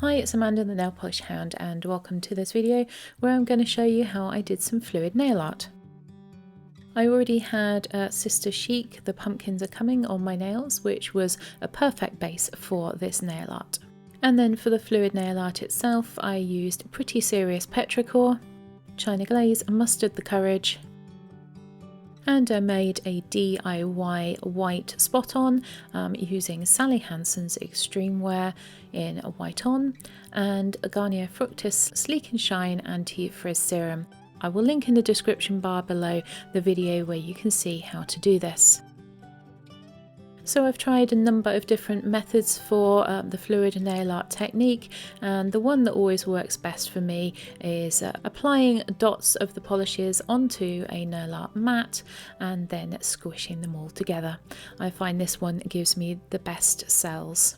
Hi, it's Amanda the Nail Polish Hound and welcome to this video where I'm going to show you how I did some fluid nail art. I already had Sister Chic, The Pumpkins Are Coming on my nails, which was a perfect base for this nail art. And then for the fluid nail art itself, I used Pretty Serious Petrichor, China Glaze, Mustard the Courage, and I made a DIY white spot on using Sally Hansen's Extreme Wear in a white on and a Garnier Fructis Sleek and Shine Anti-Frizz Serum. I will link in the description bar below the video where you can see how to do this. So I've tried a number of different methods for the fluid nail art technique, and the one that always works best for me is applying dots of the polishes onto a nail art mat and then squishing them all together. I find this one gives me the best sells.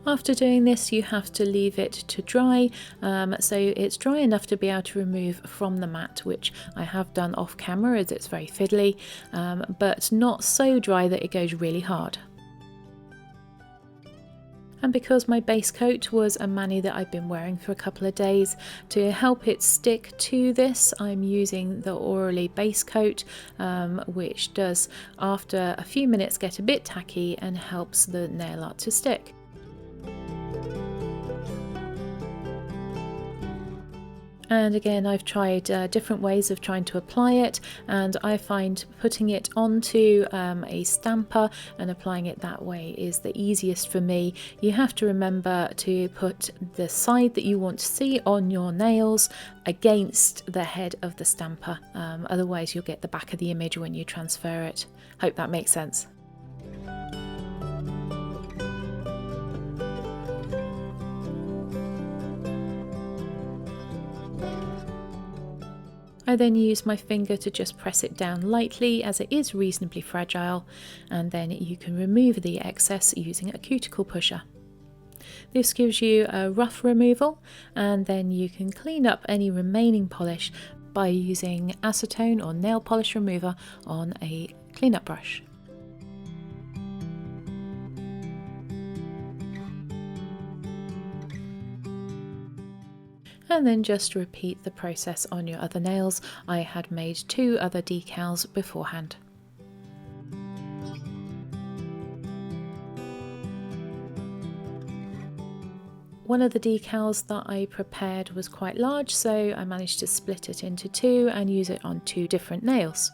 After doing this, you have to leave it to dry, so it's dry enough to be able to remove from the mat, which I have done off camera as it's very fiddly, but not so dry that it goes really hard. And because my base coat was a mani that I've been wearing for a couple of days, to help it stick to this, I'm using the Orally base coat, which does, after a few minutes, get a bit tacky and helps the nail art to stick. And again, I've tried different ways of trying to apply it, and I find putting it onto a stamper and applying it that way is the easiest for me. You have to remember to put the side that you want to see on your nails against the head of the stamper, otherwise you'll get the back of the image when you transfer it. Hope that makes sense. I then use my finger to just press it down lightly as it is reasonably fragile, and then you can remove the excess using a cuticle pusher. This gives you a rough removal, and then you can clean up any remaining polish by using acetone or nail polish remover on a cleanup brush. And then just repeat the process on your other nails. I had made 2 other decals beforehand. One of the decals that I prepared was quite large, so I managed to split it into 2 and use it on 2 different nails.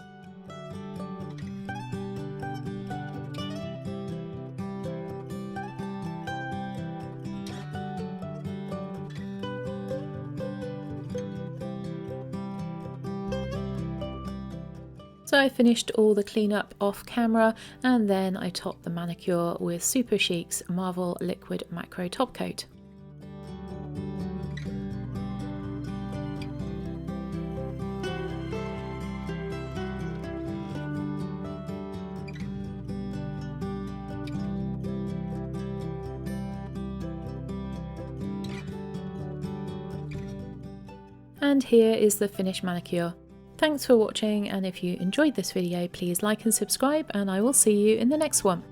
So I finished all the cleanup off camera, and then I topped the manicure with Super Chic's Marvel Liquid Macro Top Coat. And here is the finished manicure. Thanks for watching, and if you enjoyed this video, please like and subscribe, and I will see you in the next one.